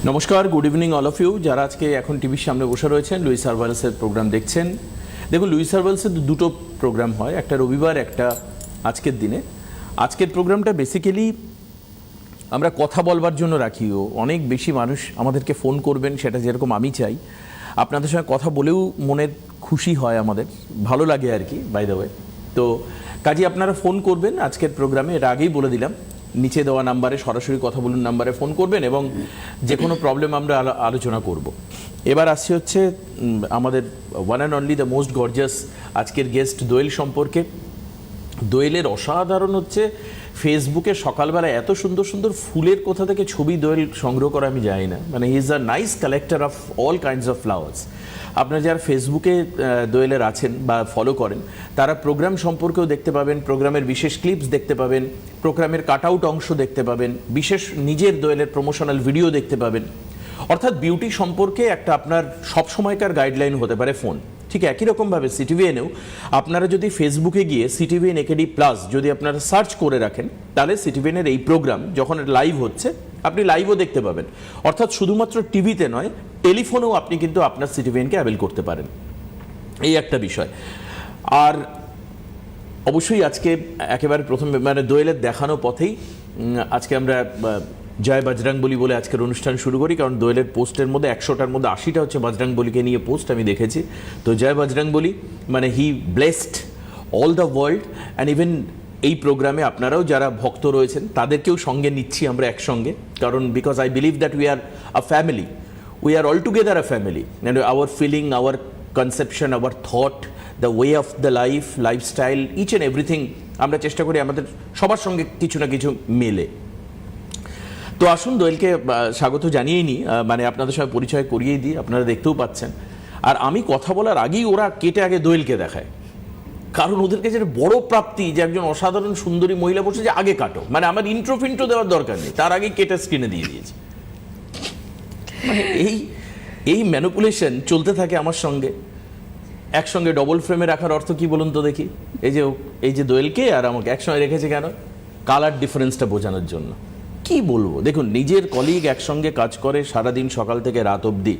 নমস্কার, good evening all of you যারা আজকে এখন টিভির সামনে বসে রয়েছেন, লুইস সার্ভালসের প্রোগ্রাম দেখছেন। দেখুন, লুইস সার্ভালসের দুটো প্রোগ্রাম হয়, একটা রবিবার, একটা আজকের দিনে। আজকের প্রোগ্রামটা বেসিক্যালি আমরা কথা বলবার জন্য রাখিও। অনেক বেশি মানুষ আমাদেরকে ফোন করবেন, সেটা যেরকম আমি চাই। আপনাদের সঙ্গে কথা বলেও মনের খুশি হয়, আমাদের ভালো লাগে আর কি, বাই দ্য ওয়ে। তো কাজে আপনারা ফোন করবেন আজকের প্রোগ্রামে, এটা আগেই বলে দিলাম। নিচে দেওয়া নাম্বারে, সরাসরি কথা বলুন নাম্বারে ফোন করবেন এবং যে কোনো প্রবলেম আমরা আলোচনা করব। এবার আসছে হচ্ছে আমাদের one and only the most gorgeous আজকের গেস্ট দোয়েল সম্পর্কে। দোয়েলের অসাধারণ হচ্ছে ফেসবুকে সকালবেলা এত সুন্দর সুন্দর ফুলের কোথা থেকে ছবি দোয়েল সংগ্রহ করা আমি জানি না। মানে he is a nice collector of all kinds of flowers. আপনারা যারা ফেসবুকে দোয়েলের আছেন বা ফলো করেন, তারা প্রোগ্রাম সম্পর্কেও দেখতে পাবেন, প্রোগ্রামের বিশেষ ক্লিপস দেখতে পাবেন, প্রোগ্রামের কাট আউট অংশ দেখতে পাবেন, বিশেষ নিজের দোয়েলের প্রমোশনাল ভিডিও দেখতে পাবেন। অর্থাৎ বিউটি সম্পর্কে একটা আপনার সবসময়কার গাইডলাইন হতে পারে ফোন। ঠিক একই রকমভাবে সিটিভিএনেও আপনারা যদি ফেসবুকে গিয়ে সিটিভিএন একেডি প্লাস যদি আপনারা সার্চ করে রাখেন, তাহলে সিটিভিএনের এই প্রোগ্রাম যখন লাইভ হচ্ছে আপনি লাইভও দেখতে পাবেন। অর্থাৎ শুধুমাত্র টিভিতে নয়, টেলিফোনেও আপনি কিন্তু আপনার সিটিভিএনকে অ্যাভেল করতে পারেন। এই একটা বিষয়। আর অবশ্যই আজকে একেবারে প্রথম মানে দোয়েলের দেখানো পথেই আজকে আমরা জয় বজরংবলী বলে আজকের অনুষ্ঠান শুরু করি। কারণ দোয়েলের পোস্টের মধ্যে 100টার মধ্যে 80টা হচ্ছে বজরংবলীকে নিয়ে পোস্ট আমি দেখেছি। তো জয় বজরংবলী মানে he blessed all the world and even এই প্রোগ্রামে আপনারাও যারা ভক্ত রয়েছেন তাদেরকেও সঙ্গে নিচ্ছি আমরা একসঙ্গে। কারণ because I believe that we are a family, we are all together a family. And our feeling, our conception, our thought, the way of the lifestyle, each and everything আমরা চেষ্টা করি আমাদের সবার সঙ্গে কিছু না কিছু মেলে। তো আসুন দোয়েলকে স্বাগত জানিয়েই নিই, মানে আপনাদের সঙ্গে পরিচয় করিয়েই দিই, আপনারা দেখতেও পাচ্ছেন। আর আমি কথা বলার আগেই ওরা কেটে আগে দোয়েলকে দেখায়, কারণ ওদেরকে যেটা বড় প্রাপ্তি যে একজন অসাধারণ সুন্দরী মহিলা বসে যে আগে কাটো, মানে আমার ইন্ট্রো দেওয়ার দরকার নেই, তার আগে কেটে স্ক্রিনে দিয়ে দিয়েছে। মানে এই ম্যানিপুলেশন চলতে থাকে আমার সঙ্গে। একসঙ্গে ডবল ফ্রেমে রাখার অর্থ কি বলুন তো দেখি? এই যে দোয়েলকে আর আমাকে একসঙ্গে রেখেছে কেন? কালার ডিফারেন্সটা বোঝানোর জন্য। কি বলবো, দেখুন নিজের কলিগ একসঙ্গে কাজ করে সারাদিন সকাল থেকে রাত অবধি,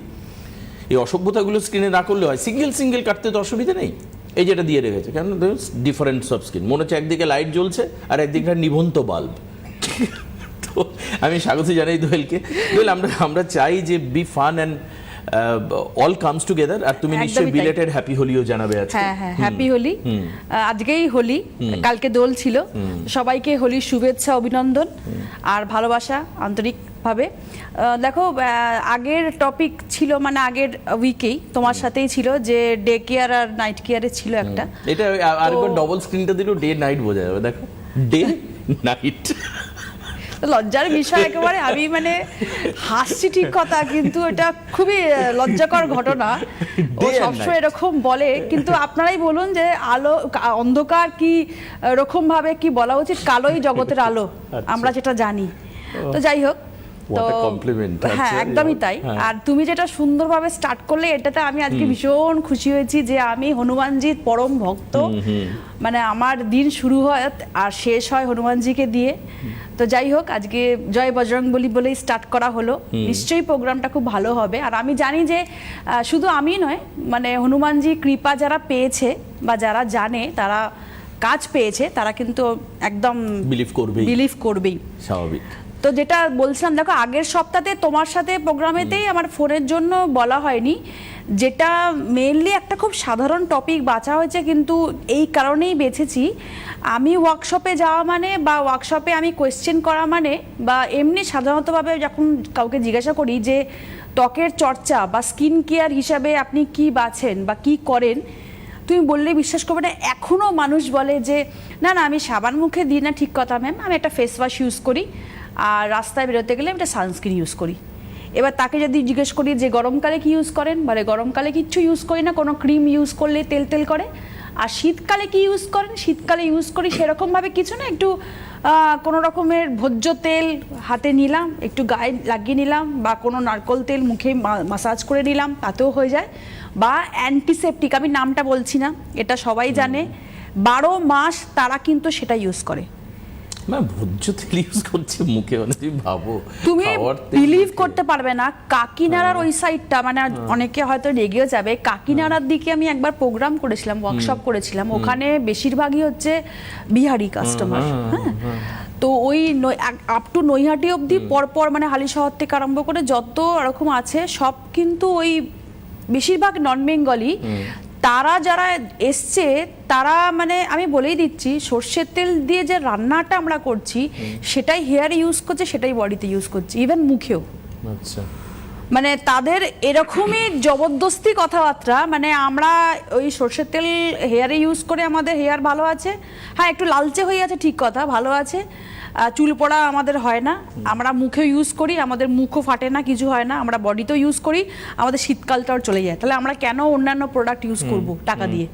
এই অসভ্যতাগুলো স্ক্রিনে না করলে হয়। সিঙ্গেল কাটতে তো অসুবিধা নেই। এই যেটা দিয়ে রেখেছে, কেন ডিফারেন্ট সব স্ক্রিন, মনে হচ্ছে একদিকে লাইট জ্বলছে আর একদিকে নিভন্ত বাল্ব। তো আমি স্বাগত জানাই দোয়েলকে। দোয়েল, আমরা চাই যে be fun and all comes together. আর তুমি নিশ্চয়ই বিলেটেড হ্যাপি হোলিও জানাবে আজকে। হ্যাঁ, হ্যাপি হোলি। আজকেই হোলি, কালকে দোল ছিল। সবাইকে হোলির শুভেচ্ছা, অভিনন্দন আর ভালোবাসা আন্তরিকভাবে। দেখো, আগের টপিক ছিল, মানে আগের উইকেই তোমার সাথেই ছিল যে ডে কেয়ার আর নাইট কেয়ারে ছিল একটা। এটা আরেকবার ডবল স্ক্রিনটা দিলেও ডে নাইট বোঝা যাবে। দেখো, ডে নাইট লজ্জার বিষয় একেবারে। আমি মানে হাসছি ঠিক কথা, কিন্তু এটা খুবই লজ্জাকর ঘটনা। ও সবসময় এরকম বলে, কিন্তু আপনারাই বলুন যে আলো অন্ধকার কি এরকম ভাবে কি বলা উচিত, কালোই জগতের আলো, আমরা যেটা জানি। তো যাই হোক, তো হ্যাঁ একদমই তাই। আর তুমি যেটা সুন্দরভাবে স্টার্ট করলে, এটাতে আমি আজকে ভীষণ খুশি হয়েছি যে আমি হনুমানজির পরম ভক্ত। মানে আমার দিন শুরু হয় আর শেষ হয় হনুমানজিকে দিয়ে। তো যাই হোক, আজকে জয় বজরংবলী বলেই স্টার্ট করা হলো। নিশ্চয়ই প্রোগ্রামটা খুব ভালো হবে। আর আমি জানি যে শুধু আমি নয়, মানে হনুমানজি কৃপা যারা পেয়েছে বা যারা জানে, তারা কাজ পেয়েছে, তারা কিন্তু একদম বিলিভ করবেই স্বাভাবিক। তো যেটা বলছিলাম, দেখো আগের সপ্তাহে তোমার সাথে প্রোগ্রামেতেই আমার ফোনের জন্য বলা হয়নি, যেটা মেইনলি একটা খুব সাধারণ টপিক বাছা হয়েছে, কিন্তু এই কারণেই বেছেছি। আমি ওয়ার্কশপে যাওয়া মানে, বা ওয়ার্কশপে আমি কোয়েশ্চেন করা মানে, বা এমনি সাধারণতভাবে যখন কাউকে জিজ্ঞাসা করি যে ত্বকের চর্চা বা স্কিন কেয়ার হিসাবে আপনি কি বাছেন বা কি করেন, তুমি বললে বিশ্বাস করবে না, এখনও মানুষ বলে যে না আমি সাবান মুখে দিই না। ঠিক কথা ম্যাম, আমি একটা ফেস ওয়াশ ইউজ করি, আর রাস্তায় বেরোতে গেলে আমি একটা সানস্ক্রিন ইউজ করি। এবার তাকে যদি জিজ্ঞেস করি যে গরমকালে কি ইউজ করেন, বলে গরমকালে কিচ্ছু ইউজ করি না, কোনো ক্রিম ইউজ করলে তেল করে। আর শীতকালে কি ইউজ করেন, শীতকালে ইউজ করি সেরকমভাবে কিছু না, একটু কোনো রকমের ভোজ্য তেল হাতে নিলাম, একটু গায়ে লাগিয়ে নিলাম, বা কোনো নারকোল তেল মুখে মাসাজ করে নিলাম, তাতেও হয়ে যায়। বা অ্যান্টিসেপটিক, আমি নামটা বলছি না, এটা সবাই জানে, 12 মাস তারা কিন্তু সেটা ইউজ করে। না ভোজ্য তেল ইউজ করছে মুখে, মানে তুমি ভাবো তুমি খাওয়ার তেল বিলিভ মুখে। করতে পারবে না, কাকিনাড়ার ওই সাইডটা, মানে অনেকে হয়তো রেগেও যাবে, কাকিনাড়ার দিকে আমি একবার প্রোগ্রাম করেছিলাম, ওয়ার্কশপ করেছিলাম, ওখানে বেশিরভাগই হচ্ছে বিহারি কাস্টমার। হ্যাঁ, তো ওই আপ টু নৈহাটি অবধি পরপর মানে হালি শহর থেকে আরম্ভ করে যত রকম আছে সব কিন্তু ওই বেশিরভাগ নন বেঙ্গলি। তারা যারা এসছে তারা মানে আমি বলেই দিচ্ছি, সর্ষের তেল দিয়ে যে রান্নাটা আমরা করছি সেটাই হেয়ারে ইউজ করছে, সেটাই বডিতে ইউজ করছে, ইভেন মুখেও। আচ্ছা, মানে তাদের এরকমই জবরদস্তি কথাবার্তা, মানে আমরা ওই সর্ষের তেল হেয়ারে ইউজ করে আমাদের হেয়ার ভালো আছে, হ্যাঁ একটু লালচে হয়ে আছে ঠিক কথা, ভালো আছে, চুল পড়া আমাদের হয় না, আমরা মুখে ইউজ করি, আমাদের মুখও ফাটে না, কিছু হয় না, আমরা বডিতেও ইউজ করি, আমাদের শীতকালটাও চলে যায়, তাহলে আমরা কেন অন্যান্য প্রোডাক্ট ইউজ করব টাকা দিয়ে?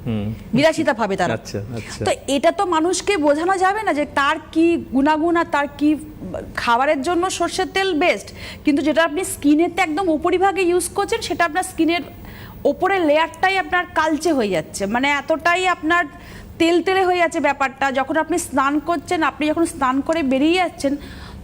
বিলাসিতা ভাবে তারা। আচ্ছা আচ্ছা, তো এটা তো মানুষকে বোঝানো যাবে না যে তার কি গুণাগুণ আর তার কি খাবারের জন্য সর্ষের তেল বেস্ট, কিন্তু যেটা আপনি স্কিনেতে একদম উপরিভাগে ইউজ করছেন সেটা আপনার স্কিনের ওপরের লেয়ারটাই আপনার কালচে হয়ে যাচ্ছে, মানে এতটাই আপনার তেল তেলে হয়ে যাচ্ছে ব্যাপারটা। যখন আপনি স্নান করছেন, আপনি যখন স্নান করে বেরিয়ে যাচ্ছেন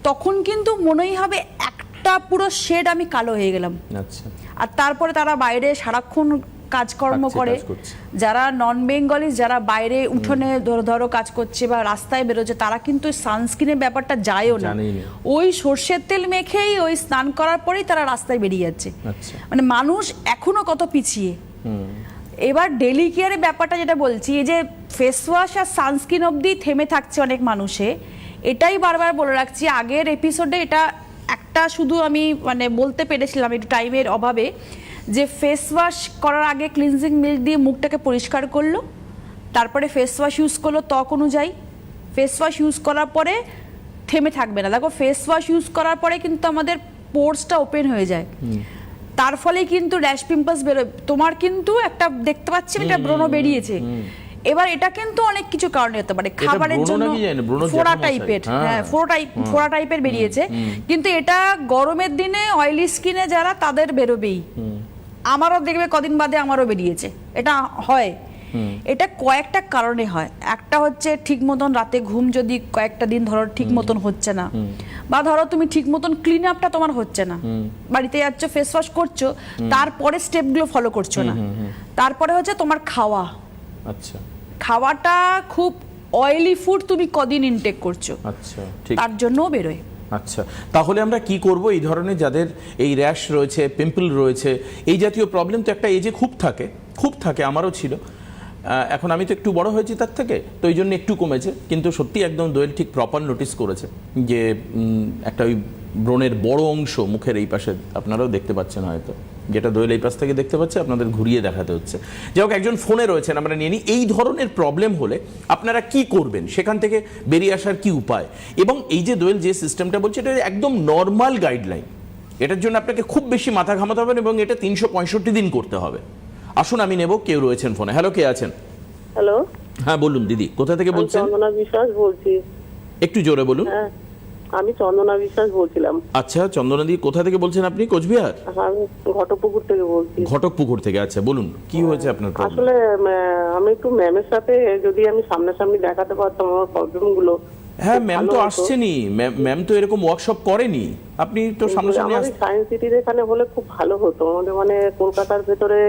তখন কিন্তু মনেই হবে একটা পুরো শেড আমি কালো হয়ে গেলাম। আচ্ছা, আর তারপরে তারা বাইরে সারাক্ষণ কাজকর্ম কাজ করে, করছে। যারা নন বেঙ্গলি যারা বাইরে উঠোনে ধরো কাজ করছে বা রাস্তায় বেরোচ্ছে, তারা কিন্তু সানস্ক্রিনের ব্যাপারটা যায়ও না, জানেই না। ওই সর্ষের তেল মেখেই ওই স্নান করার পরেই তারা রাস্তায় বেরিয়ে যাচ্ছে। আচ্ছা, মানে মানুষ এখনো কত পিছিয়ে। এবার ডেলি কেয়ারের ব্যাপারটা যেটা বলছি, এই যে ফেস ওয়াশ আর সানস্ক্রিন অবধি থেমে থাকছে অনেক মানুষে, এটাই বারবার বলে রাখছি। আগের এপিসোডে এটা একটা শুধু আমি মানে বলতে পেরেছিলাম একটু টাইমের অভাবে, যে ফেস ওয়াশ করার আগে ক্লিনজিং মিল্ক দিয়ে মুখটাকে পরিষ্কার করলো, তারপরে ফেস ওয়াশ ইউজ করলো ত্বক অনুযায়ী, ফেস ওয়াশ ইউজ করার পরে থেমে থাকবে না। দেখো ফেস ওয়াশ ইউজ করার পরে কিন্তু আমাদের পোর্সটা ওপেন হয়ে যায়, তার ফলে কিন্তু র্যাশ পিম্পলস বেরোয়। তোমার কিন্তু একটা দেখতে পাচ্ছি একটা ব্রণ বেরিয়েছে, এবার এটা কিন্তু অনেক কিছু কারণে হতে পারে, খাবারের জন্য ফোড়া টাইপের, হ্যাঁ ফোড়া টাইপের বেরিয়েছে, কিন্তু এটা গরমের দিনে অয়েলি স্কিনে যারা তাদের বেরোবেই। আমারও দেখবে কদিন বাদে আমারও বেরিয়েছে, এটা হয়। এটা কয়েকটা কারণে হয়, একটা হচ্ছে ঠিক মতন রাতে ঘুম যদি কয়েকটা দিন ধরো ঠিক মতন হচ্ছে না, বা ধরো তুমি ঠিক মতন ক্লিন আপটা তোমার হচ্ছে না, বাড়িতে যাচ্ছ ফেস ওয়াশ করছো তারপরে স্টেপগুলো ফলো করছো না, তারপরে হচ্ছে তোমার খাওয়া, আচ্ছা, খাওয়াটা খুব অয়েলি ফুড তুমি কদিন ইনটেক করছো, আচ্ছা, ঠিক, তার জন্যও বেরোয়। আচ্ছা, তাহলে আমরা কি করব? এই ধরনের যাদের এই র্যাশ রয়েছে, পিম্পল রয়েছে, এই জাতীয় প্রবলেম তো একটা এজে খুব থাকে, আমারও ছিল, এখন আমি তো একটু বড় হয়েছি তার থেকে, তো এই জন্য একটু কমেছে, কিন্তু সত্যি একদম দোয়েল ঠিক প্রপার নোটিস করেছে যে একটা ওই ব্রণের বড় অংশ মুখের এই পাশে আপনারাও দেখতে পাচ্ছেন হয়তো, যেটা দোয়েল এই পাশ থেকে দেখতে পাচ্ছে, আপনাদের ঘুরিয়ে দেখাতে হচ্ছে। যাই হোক, একজন ফোনে রয়েছেন, আমরা নিয়ে নিই। এই ধরনের প্রবলেম হলে আপনারা কি করবেন, সেখান থেকে বেরিয়ে আসার কি উপায়, এবং এই যে দোয়েল যে সিস্টেমটা বলছে এটা একদম নর্মাল গাইডলাইন, এটার জন্য আপনাকে খুব বেশি মাথা ঘামাতে হবে না, এবং এটা 365 দিন করতে হবে। আসুন আমি নেব, কেউ রয়েছেন ফোনে। হ্যালো, কে আছেন? হ্যালো, হ্যাঁ বলুন দিদি, কোথা থেকে বলছেন? চন্দনা বিশ্বাস বলছি। একটু জোরে বলুন। হ্যাঁ, আমি চন্দনা বিশ্বাস বলছিলাম। আচ্ছা, চন্দনা দি, কোথা থেকে বলছেন আপনি? কোচবিহার? আমি ঘটকপুকুর থেকে বলছি। ঘটকপুকুর থেকে, আচ্ছা বলুন কি হয়েছে আপনার প্রবলেম? আসলে আমি একটু ম্যামের সাথে যদি আমি সামনাসামনি দেখাতে পারতাম আমার প্রবলেম গুলো। হ্যাঁ, ম্যাম তো আসছেনই, ম্যাম তো এরকম ওয়ার্কশপ করেনি, আপনি তো সামনাসামনি আমাদের সায়েন্স সিটির এখানে হলে খুব ভালো হতো। আমাদের মানে কলকাতার ভেতরে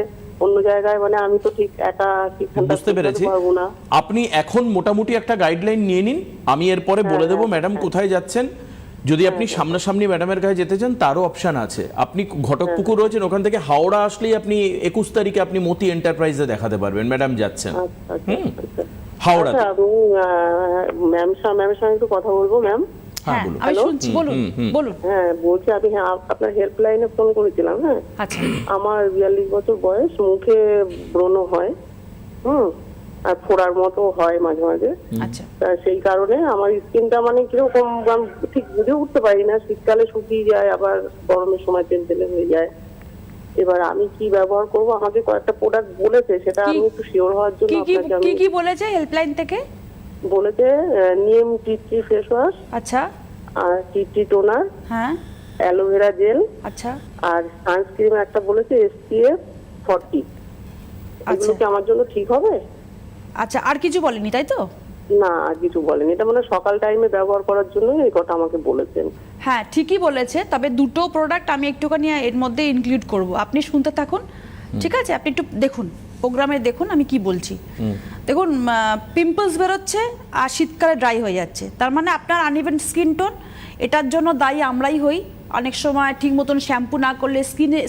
অন্য জায়গায় মানে আমি তো ঠিক একা সিদ্ধান্ত বুঝতে পেরেছি। পারবো না। আপনি এখন মোটামুটি একটা গাইডলাইন নিয়ে নিন, আমি এরপরে বলে দেবো ম্যাডাম কোথায় যাচ্ছেন। যদি আপনি সামনাসামনি ম্যাডামের কাছে যেতে চান তারও অপশন আছে। আপনি ঘটকপুকুর রয়েছেন, ওখান থেকে হাওড়া আসলেই আপনি 21 তারিখে আপনি মতি এন্টারপ্রাইজে দেখাতে পারবেন ম্যাডাম যাচ্ছেন হাওড়া। ম্যামের সঙ্গে একটু কথা বলবো ম্যাম। হ্যাঁ বলুন। আমি শুনছি, বলুন বলুন। হ্যাঁ বলছি, আমি আপনার হেল্পলাইনে ফোন করেছিলাম। হ্যাঁ, আচ্ছা, আমার 42 বছর বয়স, মুখে ব্রণ হয়, আর ফোড়ার মতো হয় মাঝে মাঝে। আচ্ছা, তা সেই কারণে আমার স্কিনটা মানে কিরকম আমি ঠিক বুঝে উঠতে পারি না, শীতকালে শুকিয়ে যায়, আবার গরমের সময় তেলতেলে হয়ে যায়। এবার আমি কি ব্যবহার করব? আমাকে কয়েকটা প্রোডাক্ট বলেছে, সেটা আমি একটু শিওর হওয়ার জন্য আপনাকে আমি কি বলেছে হেল্পলাইন থেকে? বলেছে নিম টি ফেস ওয়াশ, আচ্ছা, আর টি টোনার, হ্যাঁ, অ্যালোভেরা জেল, আচ্ছা, আর সানস্ক্রিন একটা বলেছে SPF 40। এগুলো কি আমার জন্য ঠিক হবে? আচ্ছা, আর কিছু বলেনি তাই তো? না আর কিছু বলেনি, এটা মানে সকাল টাইমে ব্যবহার করার জন্য এই কথা আমাকে বলেছেন। হ্যাঁ ঠিকই বলেছে, তবে দুটো প্রোডাক্ট আমি একটুখানি এর মধ্যে ইনক্লুড করব, আপনি শুনতে থাকুন, ঠিক আছে? আপনি একটু দেখুন, প্রোগ্রামে দেখুন আমি কি বলছি। দেখুন, পিম্পলস বেরোচ্ছে আর শীতকালে ড্রাই হয়ে যাচ্ছে, তার মানে আপনার আনইভেন স্কিন টোন। এটার জন্য দায়ী আমরাই হই। অনেক সময় ঠিক মতন শ্যাম্পু না করলে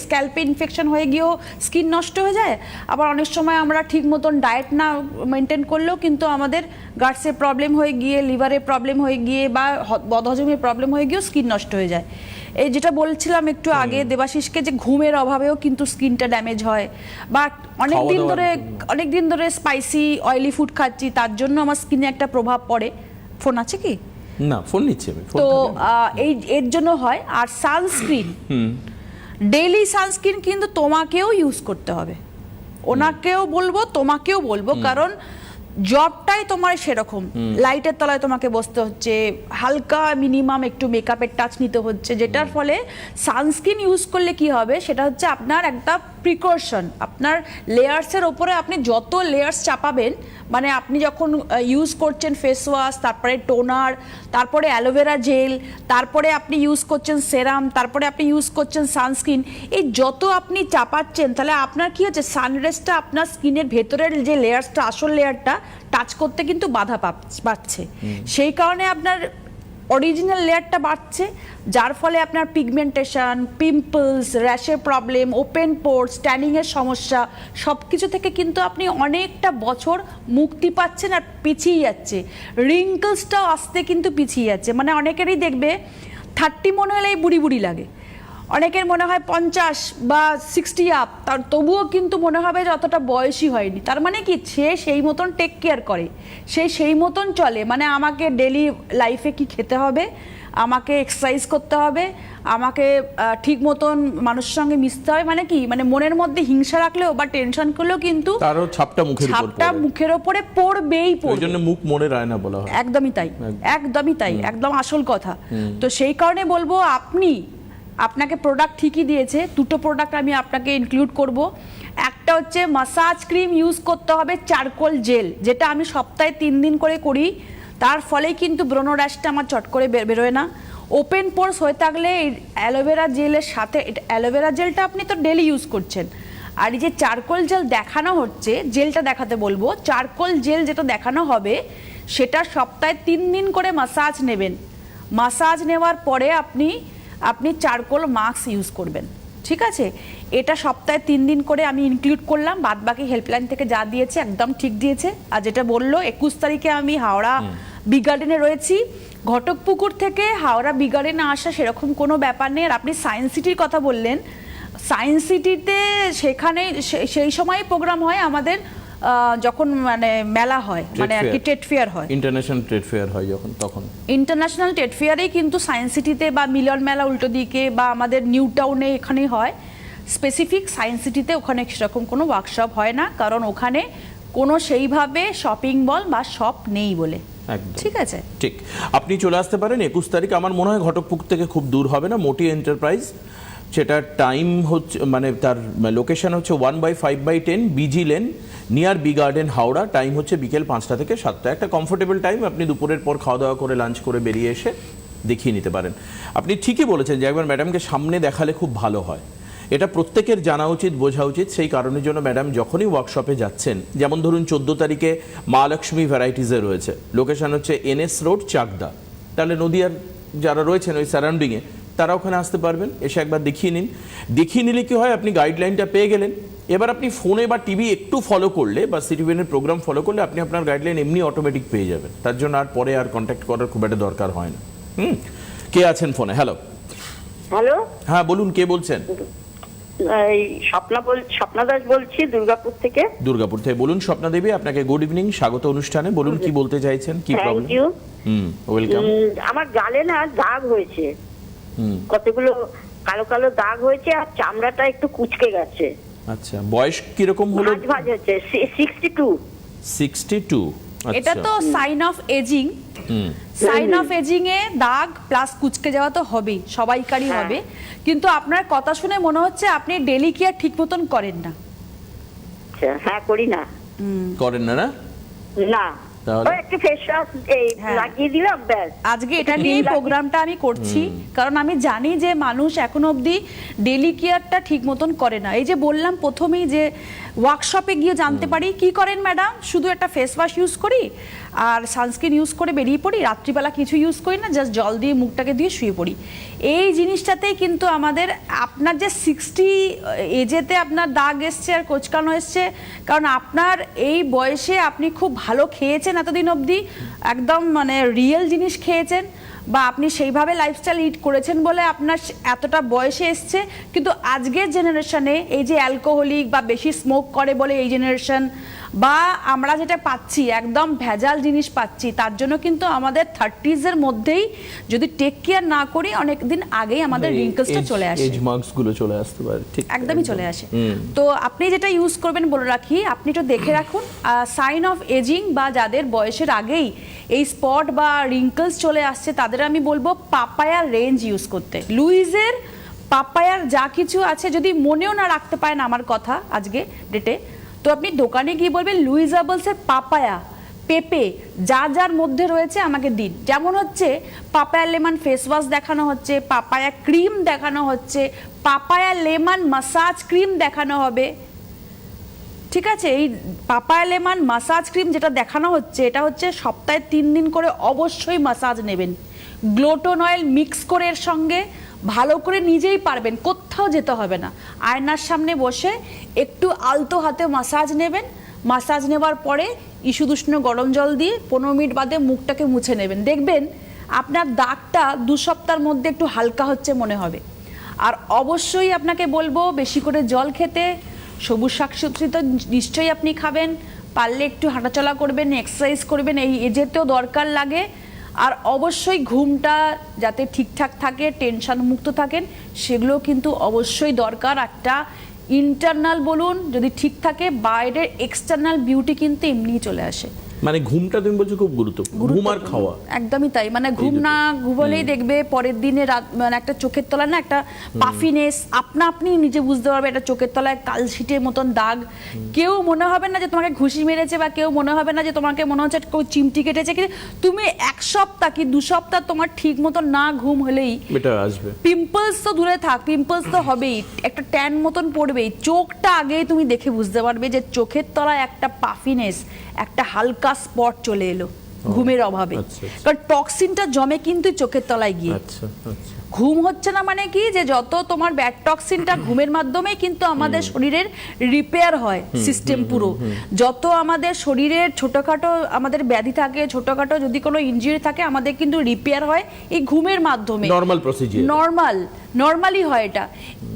স্ক্যাল্পে ইনফেকশন হয়ে গিয়েও স্কিন নষ্ট হয়ে যায়। আবার অনেক সময় আমরা ঠিক মতন ডায়েট না মেনটেন করলেও কিন্তু আমাদের গাটসে প্রবলেম হয়ে গিয়ে, লিভারে প্রবলেম হয়ে গিয়ে বা বদহজমের প্রবলেম হয়ে গিয়েও স্কিন নষ্ট হয়ে যায়। এই যেটা বলছিলাম একটু আগে দেবাশিসকে, যে ঘুমের অভাবেও কিন্তু স্কিনটা ড্যামেজ হয়, বা অনেক দিন ধরে স্পাইসি অয়েলি ফুড খাচ্ছি, তার জন্য আমার স্কিনে একটা প্রভাব পড়ে। ফোন আছে কি? না, ফোন নিচ্ছি আমি। তো এর জন্য হয়। আর সানস্ক্রিন, ডেইলি সানস্ক্রিন কিন্তু তোমাকেও ইউজ করতে হবে, ওনাকেও বলবো তোমাকেও বলবো, কারণ জবটাই তোমার সেরকম, লাইটের তলায় তোমাকে বসতে হচ্ছে, হালকা মিনিমাম একটু মেকআপের টাচ নিতে হচ্ছে, যেটার ফলে সানস্ক্রিন ইউজ করলে কি হবে সেটা হচ্ছে আপনার একটা প্রিকশন। আপনার লেয়ার্সের ওপরে আপনি যত লেয়ার্স চাপাবেন, মানে আপনি যখন ইউজ করছেন ফেস ওয়াশ, তারপরে টোনার, তারপরে অ্যালোভেরা জেল, তারপরে আপনি ইউজ করছেন সেরাম, তারপরে আপনি ইউজ করছেন সানস্ক্রিন, এই যত আপনি চাপাচ্ছেন তাহলে আপনার কি হচ্ছে, সানরেসটা আপনার স্কিনের ভেতরের যে লেয়ার্সটা, আসল লেয়ারটা টাচ করতে কিন্তু বাধা পাচ্ছে। সেই কারণে আপনার অরিজিনাল লেয়ারটা বাড়ছে, যার ফলে আপনার পিগমেন্টেশন, পিম্পলস, র্যাশের প্রবলেম, ওপেন পোর্স, ট্যানিংয়ের সমস্যা, সব কিছু থেকে কিন্তু আপনি অনেকটা বছর মুক্তি পাচ্ছেন আর পিছিয়ে যাচ্ছে। রিঙ্কলসটাও আসতে কিন্তু পিছিয়ে যাচ্ছে। মানে অনেকেরই দেখবে 30 মনে হলেই বুড়ি বুড়ি লাগে, অনেকের মনে হয় 50 বা 60 আপ, তার তবুও কিন্তু মনে হবে যে অতটা বয়সই হয়নি। তার মানে কি, সে সেই মতন টেক কেয়ার করে, সেই মতন চলে। মানে আমাকে ডেলি লাইফে কি খেতে হবে, আমাকে এক্সারসাইজ করতে হবে, আমাকে ঠিক মতন মানুষের সঙ্গে মিশতে হবে, মানে কি, মানে মনের মধ্যে হিংসা রাখলেও বা টেনশন করলেও কিন্তু তারও ছাপটা মুখের উপরে পড়বেই পড়বে। ওই জন্য মুখ মনের আয়না বলা হয়। একদমই তাই, একদমই তাই, একদম আসল কথা। তো সেই কারণে বলবো, আপনাকে প্রোডাক্ট ঠিকই দিয়েছে, দুটো প্রোডাক্ট আমি আপনাকে ইনক্লুড করব। একটা হচ্ছে মাসাজ ক্রিম ইউজ করতে হবে, চারকোল জেল, যেটা আমি সপ্তাহে 3 দিন করে করি, তার ফলেই কিন্তু ব্রণ র্যাশটা আমার চট করে বেরোয় না। ওপেন পোর্স হয়ে থাকলে এই অ্যালোভেরা জেলের সাথে, অ্যালোভেরা জেলটা আপনি তো ডেলি ইউজ করছেন, আর এই যে চারকোল জেল দেখানো হচ্ছে, জেলটা দেখাতে বলবো, চারকোল জেল যেটা দেখানো হবে সেটা সপ্তাহে 3 দিন করে মাসাজ নেবেন। মাসাজ নেওয়ার পরে আপনি চারকোল মাস্ক ইউজ করবেন, ঠিক আছে? এটা সপ্তাহে 3 দিন করে আমি ইনক্লুড করলাম। বাদ বাকি হেল্পলাইন থেকে যা দিয়েছে একদম ঠিক দিয়েছে। আর যেটা বললো 21 তারিখে আমি হাওড়া বি গার্ডেনে রয়েছি, ঘটকপুকুর থেকে হাওড়া বি গার্ডেনে আসা সেরকম কোনো ব্যাপার নেই। আর আপনি সায়েন্স সিটির কথা বললেন, সায়েন্স সিটিতে সেখানে সেই সময় প্রোগ্রাম হয় আমাদের, যখন মানে মেলা হয়, মানে আর কি ট্রেড ফেয়ার হয়, ইন্টারন্যাশনাল ট্রেড ফেয়ার হয় যখন, তখন ইন্টারন্যাশনাল ট্রেড ফেয়ারেই কিন্তু সায়েন্স সিটিতে বা মিলন মেলা উল্টো দিকে বা আমাদের নিউ টাউনে এখানেই হয়। স্পেসিফিক সায়েন্স সিটিতে ওখানে সেরকম কোনো ওয়ার্কশপ হয় না, কারণ ওখানে কোনো সেইভাবে শপিং মল বা শপ নেই বলে। ঠিক আছে, ঠিক। আপনি চলে আসতে পারেন 21 তারিখ। আমার মনে হয় ঘটকপুকুর থেকে খুব দূর হবে না, মোটি এন্টারপ্রাইজ। সেটার টাইম হচ্ছে, মানে তার লোকেশন হচ্ছে 1/5/10 BG lane, near B garden, Howrah. Time হচ্ছে বিকেল 5টা থেকে 7টা। একটা কমফোর্টেবল টাইম, আপনি দুপুরের পর খাওয়া দাওয়া করে লাঞ্চ করে বেরিয়ে এসে দেখিয়ে নিতে পারেন। আপনি ঠিকই বলেছেন যে একবার ম্যাডামকে সামনে দেখালে খুব ভালো হয়, এটা প্রত্যেকের জানা উচিত, বোঝা উচিত। সেই কারণের জন্য ম্যাডাম যখনই ওয়ার্কশপে যাচ্ছেন, যেমন ধরুন 14 তারিখে মা লক্ষ্মী ভ্যারাইটিসে রয়েছে, লোকেশন হচ্ছে NS রোড, চাকদা। তাহলে নদিয়ার যারা রয়েছেন ওই সারাউন্ডিংয়ে, তারা ওখানে আসতে পারবেন, এসে একবার দেখিয়ে নিন। দেখিয়ে নিলে কি হয়, আপনি গাইডলাইনটা পেয়ে গেলেন। এবার আপনি ফোনে বা টিভি একটু ফলো করলে বা সিটিভিএনের প্রোগ্রাম ফলো করলে আপনি আপনার গাইডলাইন এমনি অটোমেটিক পেয়ে যাবেন। তার জন্য আর পরে আর কন্ট্যাক্ট করার খুব একটা দরকার হয় না। কে আছেন ফোনে? হ্যালো। হ্যালো, হ্যাঁ বলুন, কে বলছেন? এই স্বপ্না দাস বলছি, দুর্গাপুর থেকে। দুর্গাপুর থেকে বলুন স্বপ্না দেবী, আপনাকে গুড ইভিনিং, স্বাগত অনুষ্ঠানে। বলুন কি বলতে চাইছেন, কি প্রবলেম? Thank you. ওয়েলকাম। আমার গালে না দাগ হয়েছে, কতগুলো কালো কালো দাগ হয়েছে, আর চামড়াটা একটু কুচকে গেছে। আচ্ছা, বয়স কি রকম হলো? ভাঁজ হচ্ছে, 62। 62। এটা তো sign of aging. Sign of aging এ দাগ প্লাস কুচকে যাওয়া তো হবেই, সবাইকারই হবে। কিন্তু আপনার কথা শুনে মনে হচ্ছে আপনি ডেলি কেয়ার ঠিক মতন করেন না। হ্যাঁ, করি না। করেন না? না, না। তাহলে ওই একটু ফেস ওয়াশ হ্যাঁ। লাগিয়ে দিলাম ব্যাস। আজকে এটা নিয়ে প্রোগ্রামটা আমি করছি কারণ আমি জানি যে মানুষ এখনো অবধি ডেলি কেয়ারটা ঠিক মতন করে না। এই যে বললাম প্রথমেই যে ওয়ার্কশপে গিয়ে জানতে পারি কি করেন ম্যাডাম, শুধু একটা ফেস ওয়াশ ইউজ করি আর সানস্ক্রিন ইউজ করে বেরিয়ে পড়ি, রাত্রিবেলা কিছু ইউজ করি না, জাস্ট জল দিয়ে মুখটাকে দিয়ে শুয়ে পড়ি। এই জিনিসটাতেই কিন্তু আমাদের আপনার যে 60 এজেতে আপনার দাগ এসছে আর কোচকানো এসছে, কারণ আপনার এই বয়সে আপনি খুব ভালো খেয়েছেন এতদিন অবধি, একদম মানে রিয়েল জিনিস খেয়েছেন বা আপনি সেইভাবে লাইফস্টাইল লিড করেছেন বলে আপনার এতটা বয়সে এসছে। কিন্তু আজকের জেনারেশনে এই যে অ্যালকোহলিক বা বেশি স্মোক করে বলে এই জেনারেশন, বা আমরা যেটা পাচ্ছি একদম ভেজাল জিনিস পাচ্ছি, তার জন্য কিন্তু আমাদের 30s এর মধ্যেই যদি টেক কেয়ার না করি অনেক দিন আগেই আমাদের রিঙ্কলসটা চলে আসে, এজ মার্কস গুলো চলে আসতে পারে। ঠিক একদমই চলে আসে। তো আপনি যেটা ইউজ করবেন বলে রাখি, আপনি একটু দেখে রাখুন সাইন অফ এজিং বা যাদের বয়সের আগেই এই স্পট বা রিঙ্কলস চলে আসছে তাদের আমি বলবো পাপায়ার রেঞ্জ ইউজ করতে। লুইজের পাপায়ার যা কিছু আছে, যদি মনেও না রাখতে পারেন আমার কথা আজকে ডেটে, তো আপনি দোকানে গিয়ে বলবেন লুইস হার্বালসের পাপায়া পেঁপে যা যার মধ্যে রয়েছে আমাকে দিন। যেমন হচ্ছে পাপায়া লেমন ফেস ওয়াশ দেখানো হচ্ছে, পাপায়া ক্রিম দেখানো হচ্ছে, পাপায়া লেমন মাসাজ ক্রিম দেখানো হবে। ঠিক আছে, এই পাপায়া লেমন মাসাজ ক্রিম যেটা দেখানো হচ্ছে এটা হচ্ছে সপ্তাহে 3 দিন করে অবশ্যই মাসাজ নেবেন। গ্লোটন অয়েল মিক্স করে এর সঙ্গে ভালো করে নিজেই পারবেন, কোথাও যেতে হবে না, আয়নার সামনে বসে একটু আলতো হাতে মাসাজ নেবেন। মাসাজ নেওয়ার পরে ইস্যুদুষ্ণ গরম জল দিয়ে 15 মিনিট বাদে মুখটাকে মুছে নেবেন। দেখবেন আপনার দাগটা 2 সপ্তাহের মধ্যে একটু হালকা হচ্ছে মনে হবে। আর অবশ্যই আপনাকে বলবো বেশি করে জল খেতে, সবুজ শাকসবজি তো নিশ্চয়ই আপনি খাবেন, পারলে একটু হাঁটাচলা করবেন, এক্সারসাইজ করবেন, এই এজেতেও দরকার লাগে। আর অবশ্যই ঘুমটা যাতে ঠিকঠাক থাকে, টেনশন মুক্ত থাকেন, সেগুলো কিন্তু অবশ্যই দরকার। একটা ইন্টারনাল বলুন যদি ঠিক থাকে, বাইরের এক্সটার্নাল বিউটি কিন্তু এমনিই চলে আসে। মানে ঘুমটা তুমি বলছো খুব গুরুত্বপূর্ণ, ঘুম আর খাওয়া একদমই তাই। মানে ঘুম না ঘুমালেই দেখবে পরের দিনে রাত মানে একটা চোখের তলায় না একটা পাফিনেস, আপনি নিজে বুঝতে পারবে একটা চোখের তলায় কালশিটের মতন দাগ। কেউ মনে হবে না যে তোমাকে ঘুষি মেরেছে, বা কেউ মনে হবে না যে তোমাকে মনে হচ্ছে কেউ চিমটি কেটেছে, কিন্তু তুমি 1 সপ্তাহ কি 2 সপ্তাহ তোমার ঠিক মতন না ঘুম হলেই এটা আসবে। পিম্পলস তো দূরে থাক, পিম্পলস তো হবেই, একটা ট্যান মতন পড়বেই। চোখটা আগেই তুমি দেখে বুঝতে পারবে যে চোখের তলায় একটা পাফিনেস, একটা হালকা স্পট চলে এলো ঘুমের অভাবে। কারণ টক্সিনটা জমে কিন্তু চোখের তলায় গিয়ে। ঘুম হচ্ছে না মানে কি, যে যত তোমার ব্যাড টক্সিনটা ঘুমের মাধ্যমেই কিন্তু আমাদের শরীরের রিপেয়ার হয় সিস্টেম পুরো। যত আমাদের শরীরের ছোটখাটো আমাদের ব্যাধি থাকে, ছোটখাটো যদি কোনো ইনজুরি থাকে, আমাদের কিন্তু রিপেয়ার হয় এই ঘুমের মাধ্যমে। নরমাল প্রসিজার, নর্মালি হয় এটা।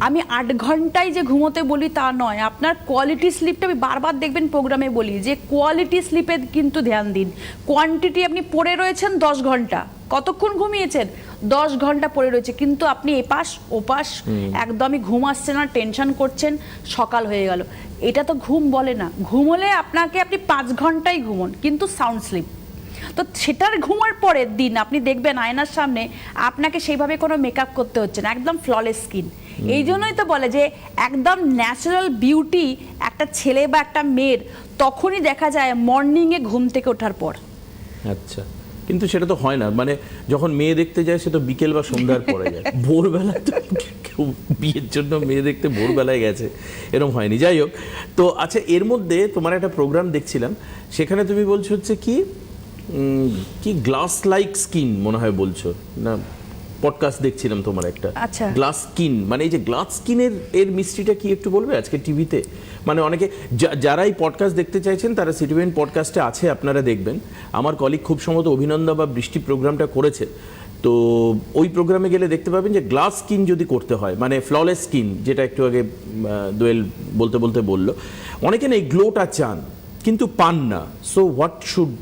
আমি 8 ঘন্টায় যে ঘুমোতে বলি তা নয়, আপনার কোয়ালিটি স্লিপটা আমি বারবার দেখবেন প্রোগ্রামে বলি যে কোয়ালিটি স্লিপে কিন্তু ধ্যান দিন। কোয়ান্টিটি আপনি পড়ে রয়েছেন 10 ঘন্টা, কতক্ষণ ঘুমিয়েছেন? 10 ঘন্টা পড়ে রয়েছে, কিন্তু আপনি এপাশ ওপাশ একদমই ঘুম আসছে না, টেনশন করছেন, সকাল হয়ে গেল। এটা তো ঘুম বলে না। ঘুম হলে আপনি 5 ঘন্টাই ঘুমন, কিন্তু সাউন্ড স্লিপ। তো সেটার ঘুমার পরের দিন আপনি দেখবেন আয়নার সামনে আপনাকে সেইভাবে কোনো মেকআপ করতে হচ্ছে না, একদম ফ্ললেস স্কিন। এই জন্যই তো বলে যে একদম ন্যাচারাল বিউটি একটা ছেলে বা একটা মেয়ের তখনই দেখা যায় মর্নিংয়ে ঘুম থেকে ওঠার পর। আচ্ছা, কিন্তু সেটা তো হয় না, মানে যখন মেয়ে দেখতে যায় সে তো বিকেল বা সন্ধ্যার পরে যায়, ভোরবেলায় তো কেউ বিয়ের জন্য মেয়ে দেখতে ভোরবেলায় গেছে এরকম হয়নি। যাই হোক, তো আচ্ছা, এর মধ্যে তোমার একটা প্রোগ্রাম দেখছিলাম, সেখানে তুমি বলছো হচ্ছে কি গ্লাস লাইক স্কিন মনে হয় বলছো না, পডকাস্ট দেখছিলাম তোমার একটা। আচ্ছা, গ্লাস স্কিন মানে এই যে গ্লাস স্কিনের এর মিস্ট্রিটা কি একটু বলবে আজকে টিভিতে? মানে অনেকে যারা এই পডকাস্ট দেখতে চাইছেন তারা সিটিভেন পডকাস্টে আছে, আপনারা দেখবেন। আমার কলিগ খুব সম্ভবত অভিনন্দা বা বৃষ্টি প্রোগ্রামটা করেছে, তো ওই প্রোগ্রামে গেলে দেখতে পাবেন যে গ্লাস স্কিন যদি করতে হয়, মানে ফ্ললেস স্কিন, যেটা একটু আগে দোয়েল বলতে বলতে বললো, অনেকে না এই গ্লোটা চান কিন্তু পান না। So what should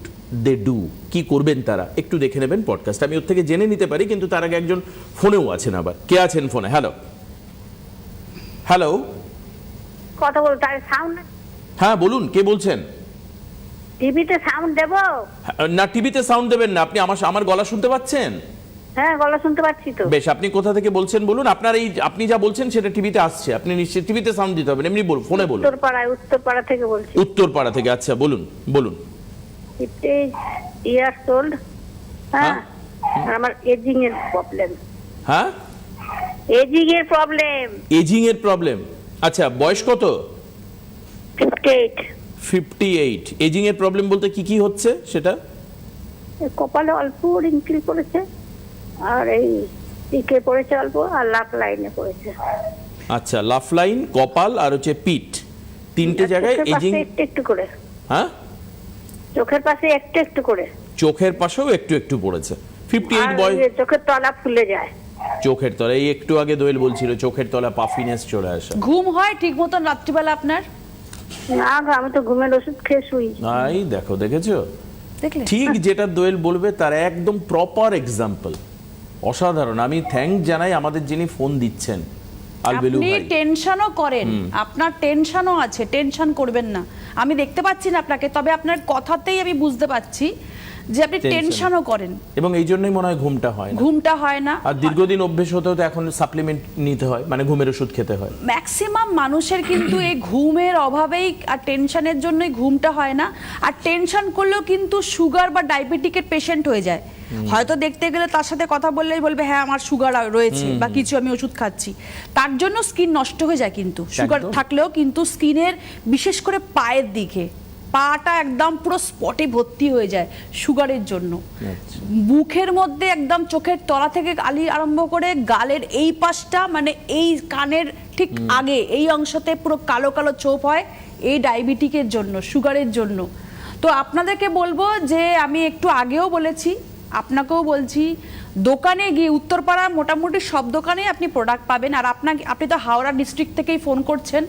they do, কি করবেন তারা? একটু দেখে নেবেন পডকাস্ট, আমি ওর থেকে জেনে নিতে পারি, কিন্তু তার আগে একজন ফোনেও আছেন। আবার কে আছেন ফোনে? হ্যালো হ্যালো, কথা বল, তার সাউন্ড। হ্যাঁ বলুন, কে বলছেন? টিভিতে সাউন্ড দেবো না, টিভিতে সাউন্ড দেবেন না। আপনি আমার গলা শুনতে পাচ্ছেন? হ্যাঁ, গলা শুনতে পাচ্ছি তো। বেশ, আপনি কোথা থেকে বলছেন বলুন। আপনার এই আপনি যা বলছেন সেটা টিভিতে আসছে, আপনি নিশ্চয়ই টিভিতে সাউন্ড দিতে হবে, এমনি বলুন, ফোনে বলুন। উত্তরপাড়া থেকে বলছি। উত্তরপাড়া থেকে, আচ্ছা বলুন বলুন। 50 years old. হ্যাঁ, আর আমার এজিং এর প্রবলেম। হ্যাঁ, এজিং এর প্রবলেম। এজিং এর প্রবলেম। আচ্ছা, বয়স কত? 58। 58। এজিং এর প্রবলেম বলতে কি কি হচ্ছে সেটা? কপালে অল্প রিঙ্কেল পড়েছে, আর এই টিকে পড়েছে অল্প, আর লাফ লাইনে পড়েছে। আচ্ছা, লাফ লাইন, কপাল আর হচ্ছে পিঠ, তিনটে জায়গায় চোখের এজিং। পাশে একটু একটু করে। হ্যাঁ, চোখের পাশে একটু একটু করে। চোখের পাশেও একটু একটু পড়েছে। 58 আর বয়স। এই যে চোখের তলা ফুলে যায়। চোখের তলা, এই একটু আগে দোয়েল বলছিল চোখের তলা পাফিনেস চলে আসে। ঘুম হয় ঠিক মতন রাত্রিবেলা আপনার? না গো, আমি তো ঘুমের ওষুধ খেয়ে শুই। এই দেখো, দেখেছো? দেখলে ঠিক যেটা দোয়েল বলবে তার একদম প্রপার এক্সাম্পল। অসাধারণ। আমি থ্যাঙ্ক জানাই আমাদের যিনি ফোন দিচ্ছেন, আলবেলু আপনি ভাই। টেনশনও করেন, আপনার টেনশনও আছে, টেনশন করবেন না। আমি দেখতে পাচ্ছি না আপনাকে, তবে আপনার কথাতেই আমি বুঝতে পারছি যে আপনি Tension। টেনশনও করেন। এবং এই জন্যই মনে হয় ঘুমটা হয় না। ঘুমটা হয় না। আর দীর্ঘদিন অভ্যেস হতে হতে এখন সাপ্লিমেন্ট নিতে হয়, মানে ঘুমের ওষুধ খেতে হয়। ম্যাক্সিমাম মানুষের কিন্তু এই ঘুমের অভাবেই আর টেনশনের জন্যই ঘুমটা হয় না। আর টেনশন করলেও কিন্তু সুগার বা ডায়াবেটিকের পেশেন্ট হয়ে যায়। হয়তো দেখতে গেলে তার সাথে কথা বললেই বলবে হ্যাঁ আমার সুগার রয়েছে বা কিছু আমি ওষুধ খাচ্ছি, তার জন্য স্কিন নষ্ট হয়ে যায়। কিন্তু সুগার একদম। থাকলেও কিন্তু স্কিনের, বিশেষ করে পায়ের দিকে, পাটা একদম পুরো স্পটে ভর্তি হয়ে যায় সুগারের জন্য। আচ্ছা। মুখের মধ্যে একদম চোখের তলা থেকে আলি আরম্ভ করে গালের এই পাশটা, মানে এই কানের ঠিক আগে এই অংশতে পুরো কালো কালো চোপ হয়, এই ডায়াবেটিকের জন্য, সুগারের জন্য। তো আপনাদেরকে বলবো যে আমি একটু আগেও বলেছি, আপনাকেও বলছি, দোকানে গিয়ে উত্তরপাড়ার মোটামুটি সব দোকানেই আপনি প্রোডাক্ট পাবেন। আর আপনি তো হাওড়া ডিস্ট্রিক্ট থেকেই ফোন করছেন,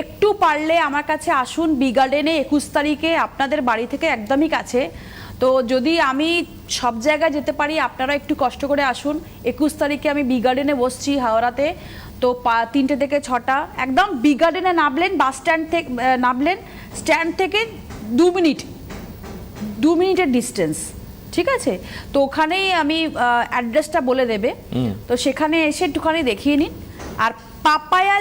একটু পারলে আমার কাছে আসুন। বি গার্ডেনে 21 তারিখে আপনাদের বাড়ি থেকে একদমই কাছে। তো যদি আমি সব জায়গায় যেতে পারি, আপনারা একটু কষ্ট করে আসুন। 21 তারিখে আমি বি গার্ডেনে বসছি হাওড়াতে। তো 3টে থেকে 6টা, একদম বি গার্ডেনে নামলেন, বাস স্ট্যান্ড থেকে নামলেন, স্ট্যান্ড থেকে 2 মিনিটের ডিস্টেন্স, ঠিক আছে? তো ওখানেই আমি অ্যাড্রেসটা বলে দেবে, তো সেখানে এসে একটুখানি দেখিয়ে নিন। আর পাপায়া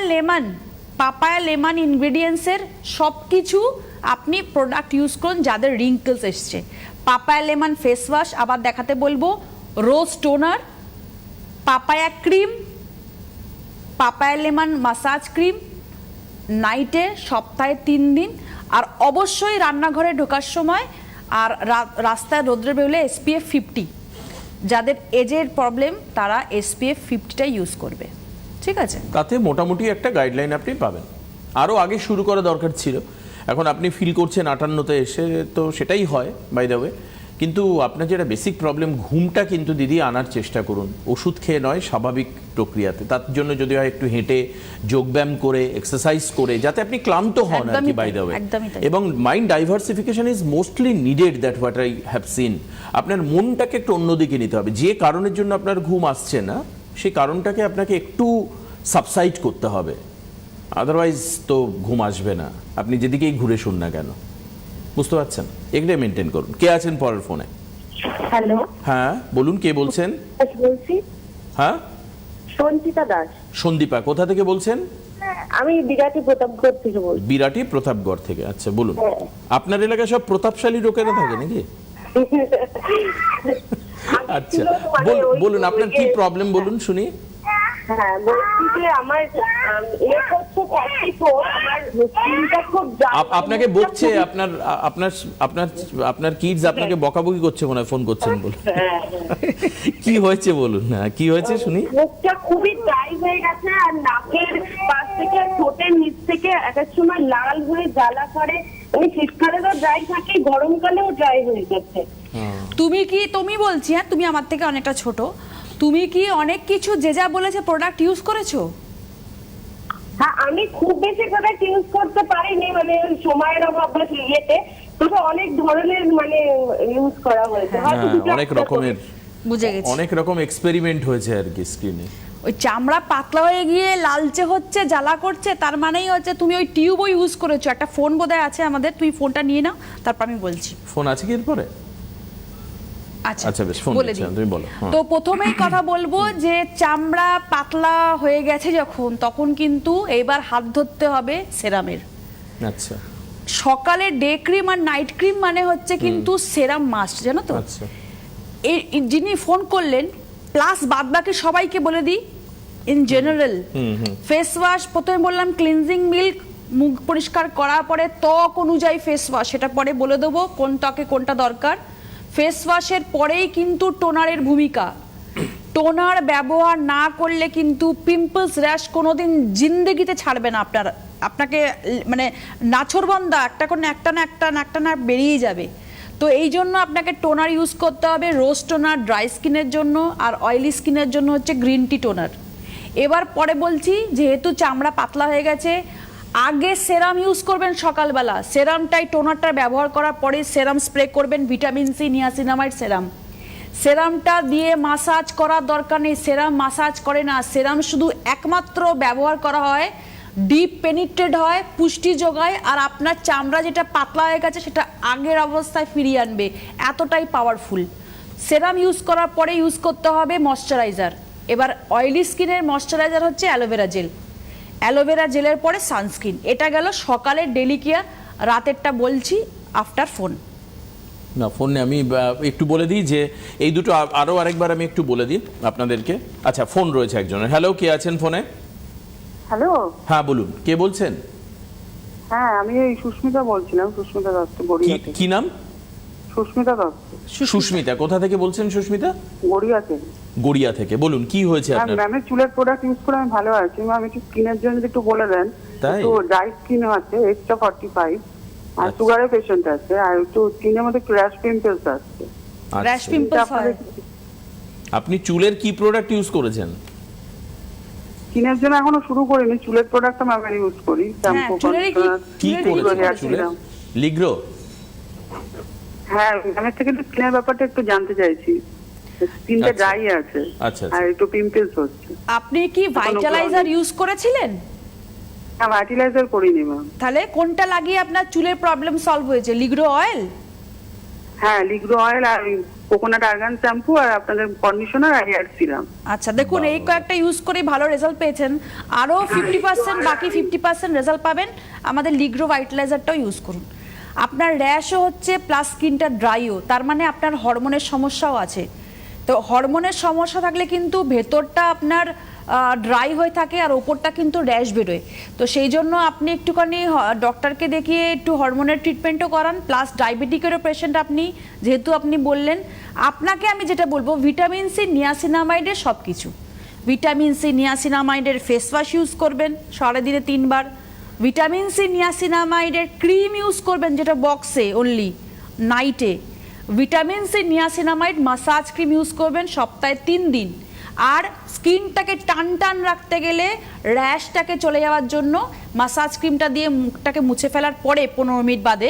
লেমন ইনগ্রেডিয়েন্টসের সব কিছু আপনি প্রোডাক্ট ইউজ করুন যাদের রিঙ্কেলস এসছে। পাপায়া লেমন ফেস ওয়াশ, আবার দেখাতে বলবো, rose toner, papaya cream, papaya lemon massage cream, নাইটে সপ্তাহে 3 দিন। আর অবশ্যই রান্নাঘরে ঢোকার সময় আর রাস্তায় রোদ্রে বেরোলে SPF 50, যাদের এজের প্রবলেম তারা SPF 50টা ইউজ করবে, ঠিক আছে? তাতে মোটামুটি একটা গাইডলাইন আপনি পাবেন। আরও আগে শুরু করা দরকার ছিল, এখন আপনি ফিল করছেন 58তে এসে, তো সেটাই হয় বাই দ্য ওয়ে। কিন্তু আপনার যেটা বেসিক প্রবলেম, ঘুমটা কিন্তু দিদি আনার চেষ্টা করুন, ওষুধ খেয়ে নয়, স্বাভাবিক প্রক্রিয়াতে। তার জন্য যদি হয় একটু হেঁটে, যোগব্যায়াম করে, এক্সারসাইজ করে, যাতে আপনি ক্লান্ত হন আর কি, বাই দ্য ওয়ে। এবং mind diversification is mostly needed, that what I have seen. আপনার মনটাকে একটু অন্যদিকে নিতে হবে। যে কারণের জন্য আপনার ঘুম আসছে না, সেই কারণটাকে আপনাকে একটু সাবসাইড করতে হবে, আদারওয়াইজ তো ঘুম আসবে না, আপনি যেদিকেই ঘুরে শুন না কেন। বুঝতে পারছেন? এগুলো মেনটেন করুন। কে আছেন পরের ফোনে? হ্যালো, হ্যাঁ বলুন, কে বলছেন? বলছি হ্যাঁ, সঞ্চিতা দাস। সন্দীপা, কোথা থেকে বলছেন? আমি বিরাটি প্রতাপগড় থেকে বলছি। বিরাটি প্রতাপগড় থেকে। আচ্ছা বলুন। আপনার এলাকায় সব প্রতাপশালী লোকেরা থাকে নাকি? আচ্ছা বলুন, আপনার কি প্রবলেম বলুন শুনি। হ্যাঁ, বলছি যে আমার এজ হচ্ছে 44, আমার স্কিনটা খুব আপনাকে বকছে, আপনার কিডস আপনাকে বকাবকি করছে মনে হয়, ফোন করছেন বলে। কি হয়েছে বলুন না, কি হয়েছে শুনি। মুখটা খুবই ড্রাই হয়ে গেছে, আর নাকের পাশ থেকে, ঠোঁটের নিচ থেকে এক এক সময় লাল হয়ে জ্বালা করে। ওই শীতকালে তো ড্রাই থাকে, গরমকালেও ড্রাই হয়ে যাচ্ছে। তুমি বলছি, হ্যাঁ তুমি আমার থেকে অনেকটা ছোট, তুমি কি অনেক কিছু যে যা বলেছে প্রোডাক্ট ইউজ করেছো? হ্যাঁ, আমি খুব বেশি প্রোডাক্ট ইউজ করতে পারিনি, মানে সময়ের অভাব ইয়েতে, তবে অনেক ধরনের মানে ইউজ করা হয়েছে। হয়তো দুটো অনেক রকমের, বুঝে গেছি, অনেক রকম এক্সপেরিমেন্ট হয়েছে আর কি স্ক্রিনে। ওই চামড়া পাতলা হয়ে গিয়ে লালচে হচ্ছে, জ্বালা করছে, তার মানেই হচ্ছে তুমি ওই টিউবও ইউজ করেছো। একটা ফোন বোধহয় আছে আমাদের, তুমি ফোনটা নিয়ে নাও, তারপর আমি বলছি। ফোন আছে কি এরপরে? আচ্ছা বেশ, ফোন বলে দিচ্ছি, দিই। তুমি বলো। তো প্রথমেই কথা বলবো যে চামড়া পাতলা হয়ে গেছে যখন, তখন কিন্তু এবার হাত ধরতে হবে সেরামের। আচ্ছা, সকালে ডে ক্রিম আর নাইট ক্রিম মানে হচ্ছে কিন্তু সেরাম মাস্ট, জানো তো? আচ্ছা, যিনি ফোন করলেন প্লাস বাদ বাকি সবাইকে বলে দিই ইন জেনারেল, ফেস ওয়াশ প্রথমে বললাম ক্লিনজিং মিল্ক, মুখ পরিষ্কার করার পরে ত্বক অনুযায়ী ফেস ওয়াশ, সেটা পরে বলে দেবো কোন ত্বকে কোনটা দরকার। ফেস ওয়াশের পরেই কিন্তু টোনারের ভূমিকা। টোনার ব্যবহার না করলে কিন্তু পিম্পলস র্যাশ কোনোদিন জিন্দেগিতে ছাড়বে না আপনাকে, মানে নাছরবন্দা একটা না বেরিয়ে যাবে। তো এই জন্য আপনাকে টোনার ইউজ করতে হবে, রোজ টোনার ড্রাই স্কিনের জন্য, আর অয়েলি স্কিনের জন্য হচ্ছে গ্রিন টি টোনার। এবার পরে বলছি, যেহেতু চামড়া পাতলা হয়ে গেছে, আগে সেরাম ইউজ করবেন সকালবেলা, সেরামটাই টোনারটা ব্যবহার করার পরে সেরাম স্প্রে করবেন, ভিটামিন সি নিয়াসিনামাইড সেরাম। সেরামটা দিয়ে মাসাজ করার দরকার নেই, সেরাম মাসাজ করে না, সেরাম শুধু একমাত্র ব্যবহার করা হয় ডিপ পেনিট্রেট হয়, পুষ্টি যোগায়, আর আপনার চামড়া যেটা পাতলা হয়ে গেছে সেটা আগের অবস্থায় ফিরিয়ে আনবে, এতটাই পাওয়ারফুল। সেরাম ইউজ করার পরে ইউজ করতে হবে ময়শ্চারাইজার। এবার অয়েলি স্কিনের ময়শ্চারাইজার হচ্ছে অ্যালোভেরা জেল, অ্যালোভেরা জেলের পরে সানস্ক্রিন। এটা গেল সকালের ডেলি কেয়ার। রাতেরটা বলছি আফটার ফোন। না ফোনে আমি একটু বলে দিই যে এই দুটো আরো আরেকবার আমি একটু বলে দিই আপনাদেরকে। আচ্ছা, ফোন রয়েছে একজনের। হ্যালো, কে আছেন ফোনে? হ্যালো, হ্যাঁ বলুন, কে বলছেন? হ্যাঁ আমি এই সুস্মিতা বলছিলাম, সুস্মিতা দত্ত, গড়িয়া থেকে। কি নাম? সুস্মিতা দত্ত। সুস্মিতা, কোথা থেকে বলছেন সুস্মিতা? গড়িয়া থেকে। গড়িয়া থেকে, বলুন কি হয়েছে আপনার? ম্যামের চুলের প্রোডাক্ট ইউজ করে আমি ভালো আছি ম্যাম, একটু স্কিনের জন্য যদি একটু বলে দেন। তাই? একটু ড্রাই স্কিন আছে, এক্সট্রা 45, আর আচ্ছা। সুগারের পেশেন্ট আছে, আর একটু স্কিনের মধ্যে র্যাশ পিম্পলস আছে। র্যাশ আচ্ছা, পিম্পলস হয়। আপনি চুলের কি প্রোডাক্ট ইউজ করেছেন? স্কিনের জন্য এখনো শুরু করিনি, চুলের প্রোডাক্ট ম্যামের ইউজ করি, শ্যাম্পু, চুলেরই কন্ডিশনার। কি করেছেন চুলে? লিগ্রো? হ্যাঁ, ম্যামের থেকে একটু স্কিনের ব্যাপারটা একটু জানতে চাইছি। স্কিনটা আচ্ছা। ড্রাই আছে, আচ্ছা, আর একটু পিম্পলস হচ্ছে। আপনি কি ভাইটালাইজার ইউজ করেছিলেন? হ্যাঁ, ফার্টিলাইজার করিনি ম্যাম। তাহলে কোনটা লাগিয়ে আপনার চুলের প্রবলেম সলভ হয়েছে? লিগ্রো অয়েল? হ্যাঁ, লিগ্রো অয়েল আর কোকোনাট আর্গান শ্যাম্পু আর আপনাদের কন্ডিশনার আর হেয়ার সিরাম। আচ্ছা দেখুন, এই কয়েকটা ইউজ করে ভালো রেজাল্ট পেয়েছেন, আরও 50%, বাকি 50% রেজাল্ট পাবেন। আমাদের লিগ্রো ভাইটালাইজারটাও ইউজ করুন। আপনার র্যাশও হচ্ছে প্লাস স্কিনটা ড্রাইও, তার মানে আপনার হরমোনের সমস্যাও আছে। তো হরমোনের সমস্যা থাকলে কিন্তু ভেতরটা আপনার ড্রাই হয়ে থাকে আর ওপরটা কিন্তু র্যাশ বেরোয়। তো সেই জন্য আপনি একটুখানি ডক্টরকে দেখিয়ে একটু হরমোনের ট্রিটমেন্টও করান, প্লাস ডায়াবেটিকেরও পেশেন্ট আপনি, যেহেতু আপনি বললেন। আপনাকে আমি যেটা বলবো, ভিটামিন সি নিয়াসিনামাইডের সব কিছু, ভিটামিন সি নিয়াসিনামাইডের ফেস ওয়াশ ইউজ করবেন সারাদিনে 3 বার, ভিটামিন সি নিয়াসিনামাইডের ক্রিম ইউজ করবেন যেটা বক্সে অনলি নাইটে, vitamin C niacinamide massage cream use করবেন সপ্তাহে 3 দিন। আর স্কিনটাকে টান টান রাখতে গেলে, র্যাশটাকে চলে যাওয়ার জন্য মাসাজ ক্রিমটা দিয়ে মুখটাকে মুছে ফেলার পরে 15 মিনিট বাদে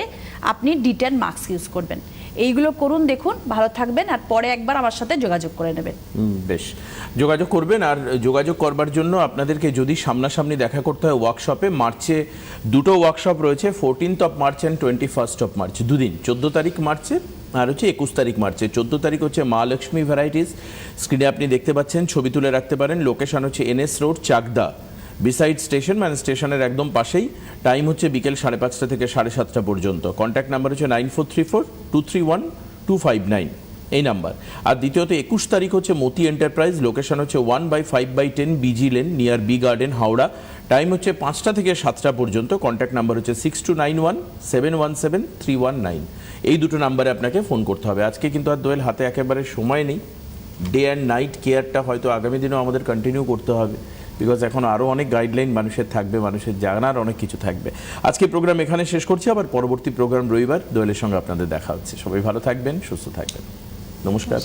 আপনি ডিটেন মাস্ক ইউজ করবেন। এইগুলো করুন, দেখুন ভালো থাকবেন, আর পরে একবার আমার সাথে যোগাযোগ করে নেবেন। বেশ, যোগাযোগ করবেন। আর যোগাযোগ করবার জন্য আপনাদেরকে যদি সামনাসামনি দেখা করতে হয় ওয়ার্কশপে, মার্চে 2টো ওয়ার্কশপ রয়েছে, 14th of March and 21st of March, দুদিন, 14 তারিখ মার্চে আর হচ্ছে 21 তারিখ মার্চে। 14 তারিখ হচ্ছে মা লক্ষ্মী ভ্যারাইটিস, স্ক্রিনে আপনি দেখতে পাচ্ছেন, ছবি তুলে রাখতে পারেন। লোকেশন হচ্ছে NS road, Chakdah, beside station, মানে স্টেশনের একদম পাশেই। টাইম হচ্ছে বিকেল 5:30 থেকে 7:30 পর্যন্ত। কন্ট্যাক্ট নাম্বার হচ্ছে 9434231259, এই নাম্বার। আর দ্বিতীয়ত 21 তারিখ হচ্ছে মতি এন্টারপ্রাইজ, লোকেশন হচ্ছে 1/5/10 BG lane, near B garden, Howrah. Time হচ্ছে 5টা থেকে 7টা পর্যন্ত। কন্ট্যাক্ট নাম্বার হচ্ছে 6291717319। এই দুটো নাম্বারে আপনাকে ফোন করতে হবে। আজকে কিন্তু আর দোয়েল হাতে একেবারে সময় নেই। ডে অ্যান্ড নাইট কেয়ারটা হয়তো আগামী দিনেও আমাদের কন্টিনিউ করতে হবে, বিকজ এখন আরও অনেক গাইডলাইন মানুষের থাকবে, মানুষের জানার অনেক কিছু থাকবে। আজকে প্রোগ্রাম এখানে শেষ করছি, আবার পরবর্তী প্রোগ্রাম রবিবার দোয়েলের সঙ্গে আপনাদের দেখা হচ্ছে। সবাই ভালো থাকবেন, সুস্থ থাকবেন। নমস্কার।